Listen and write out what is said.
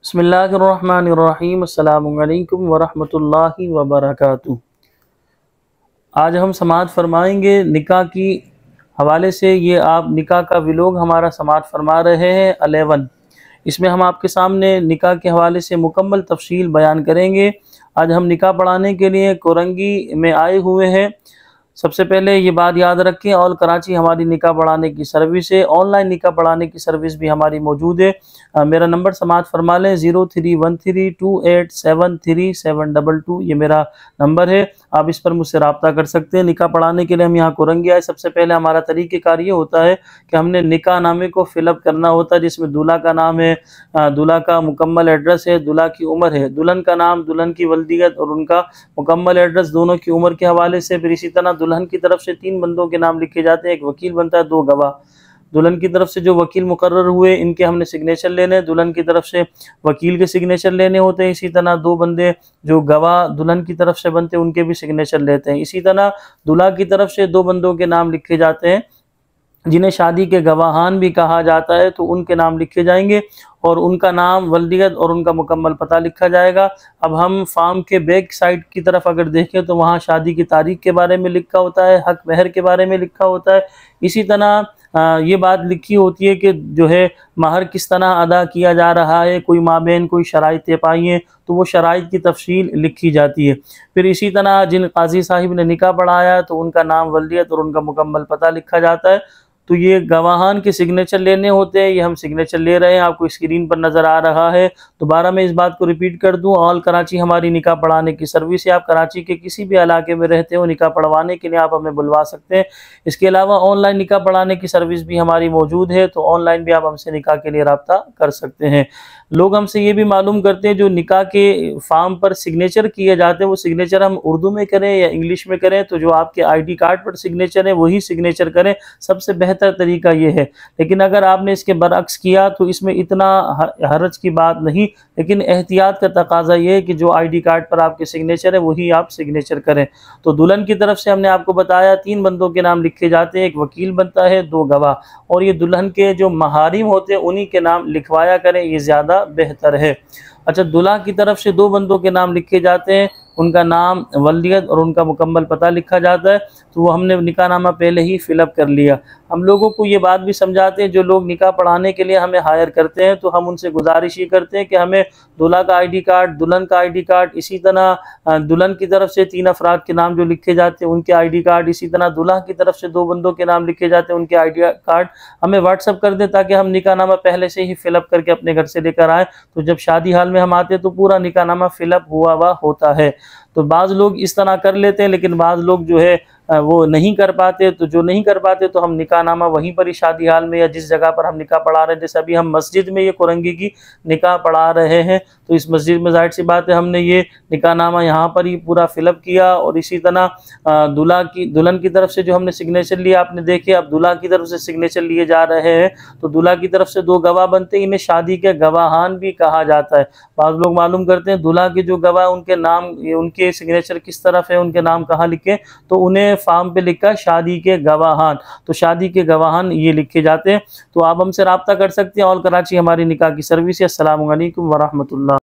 बिस्मिल्लाहिर्रहमानिर्रहीम अस्सलामुअलैकुम वरहमतुल्लाहि वबरकातुहू। आज हम समाअत फरमाएंगे निकाह की हवाले से। ये आप निकाह का व्लॉग हमारा समाअत फरमा रहे हैं 11। इसमें हम आपके सामने निकाह के हवाले से मुकम्मल तफसील बयान करेंगे। आज हम निकाह पढ़ाने के लिए कोरंगी में आए हुए हैं। सबसे पहले ये बात याद रखें, ऑल कराची हमारी निकाह पढ़ाने की सर्विस है। ऑनलाइन निकाह पढ़ाने की सर्विस भी हमारी मौजूद है। मेरा नंबर समाअत फरमा लें 0313287372। ये मेरा नंबर है, आप इस पर मुझसे रब्ता कर सकते हैं। निकाह पढ़ाने के लिए हम यहाँ कोरंगी आए। सबसे पहले हमारा तरीक़ेकार ये होता है कि हमने निकाह नामे को फिलअप करना होता है, जिसमें दूल्हा का नाम है, दूल्हा का मुकम्मल एड्रेस है, दूल्हा की उम्र है, दुल्हन का नाम, दुल्हन की वल्दियत और उनका मुकम्मल एड्रेस दोनों की उम्र के हवाले से। फिर इसी तरह दुल्हन की तरफ से 3 बंदों के नाम लिखे जाते हैं, एक वकील बनता है, 2 गवाह। दुल्हन की तरफ से जो वकील मुकर्रर हुए इनके हमने सिग्नेचर लेने, दुल्हन की तरफ से वकील के सिग्नेचर लेने होते हैं। इसी तरह 2 बंदे जो गवाह दुल्हन की तरफ से बनते हैं उनके भी सिग्नेचर लेते हैं। इसी तरह दूल्हा की तरफ से 2 बंदों के नाम लिखे जाते हैं जिन्हें शादी के गवाहान भी कहा जाता है, तो उनके नाम लिखे जाएंगे और उनका नाम, वल्दियत और उनका मुकम्मल पता लिखा जाएगा। अब हम फार्म के बैक साइड की तरफ अगर देखें तो वहाँ शादी की तारीख के बारे में लिखा होता है, हक महर के बारे में लिखा होता है। इसी तरह ये बात लिखी होती है कि जो है महर किस तरह अदा किया जा रहा है, कोई माबेन कोई शराइत पाई हैं तो वो शराइत की तफसील लिखी जाती है। फिर इसी तरह जिन काजी साहिब ने निकाह पढ़ाया तो उनका नाम, वल्दियत और उनका मुकम्मल पता लिखा जाता है। तो ये गवाहान के सिग्नेचर लेने होते हैं, ये हम सिग्नेचर ले रहे हैं, आपको स्क्रीन पर नज़र आ रहा है। दोबारा मैं इस बात को रिपीट कर दूं, ऑल कराची हमारी निकाह पढ़ाने की सर्विस है। आप कराची के किसी भी इलाके में रहते हो, निकाह पढ़वाने के लिए आप हमें बुलवा सकते हैं। इसके अलावा ऑनलाइन निकाह पढ़ाने की सर्विस भी हमारी मौजूद है, तो ऑनलाइन भी आप हमसे निकाह के लिए रब्ता कर सकते हैं। लोग हमसे ये भी मालूम करते हैं जो निकाह के फॉर्म पर सिग्नेचर किए जाते हैं वो सिग्नेचर हम उर्दू में करें या इंग्लिश में करें, तो जो आपके ID कार्ड पर सिग्नेचर है वही सिग्नेचर करें, सबसे बेहतर तरीका ये है। लेकिन अगर आपने इसके बरअक्स किया तो इसमें इतना हरज की बात नहीं, लेकिन एहतियात का तकाजा ये है कि जो ID कार्ड पर आपके सिग्नेचर है वही आप सिग्नेचर करें। तो दुल्हन की तरफ से हमने आपको बताया 3 बंदों के नाम लिखे जाते हैं, एक वकील बनता है, 2 गवाह, और ये दुल्हन के जो महारिम होते हैं उन्हीं के नाम लिखवाया करें, ये ज़्यादा बेहतर है। अच्छा, दूल्हा की तरफ से 2 बंदों के नाम लिखे जाते हैं, उनका नाम, वल्दियत और उनका मुकम्मल पता लिखा जाता है। तो वो हमने निकाहनामा पहले ही फिलअप कर लिया। हम लोगों को ये बात भी समझाते हैं, जो लोग निकाह पढ़ाने के लिए हमें हायर करते हैं तो हम उनसे गुजारिश ये करते हैं कि हमें दूल्हा का ID कार्ड, दुल्हन का ID कार्ड, इसी तरह दुल्हन की तरफ से 3 अफराद के नाम जो लिखे जाते हैं उनके ID कार्ड, इसी तरह दूल्हा की तरफ से 2 बंदों के नाम लिखे जाते हैं उनके ID कार्ड हमें व्हाट्सअप कर दें, ताकि हम निकाहनामा पहले से ही फिलअप करके अपने घर से लेकर आएँ। तो जब शादी हाल में हम आते तो पूरा निकाहनामा फिलअप हुआ हुआ होता है। तो बाज़ लोग इस तरह कर लेते हैं, लेकिन बाज़ लोग जो है वो नहीं कर पाते। तो जो नहीं कर पाते तो हम निकाहनामा वहीं पर ही शादी हाल में या जिस जगह पर हम निकाह पढ़ा रहे हैं, जैसे अभी हम मस्जिद में ये कोरंगी की निकाह पढ़ा रहे हैं, तो इस मस्जिद में जाहिर सी बात है हमने ये निकाहनामा यहाँ पर ही पूरा फिलअप किया। और इसी तरह दुल्हन की तरफ से जो हमने सिग्नेचर लिया आपने देखे, अब दूल्हा की तरफ से सिग्नेचर लिए जा रहे हैं। तो दूल्हा की तरफ से 2 गवाह बनते हैं, इन्हें शादी के गवाहान भी कहा जाता है। बाज़ लोग मालूम करते हैं दूल्हा के जो गवाह उनके नाम, उनके सिग्नेचर किस तरफ है, उनके नाम कहाँ लिखे, तो उन्हें फार्म पे लिखा शादी के गवाहान, तो शादी के गवाहान ये लिखे जाते हैं। तो आप हमसे रब्ता कर सकते हैं। ऑल कराची हमारी निकाह की सर्विस है। अस्सलामु अलैकुम वरहमतुल्लाह।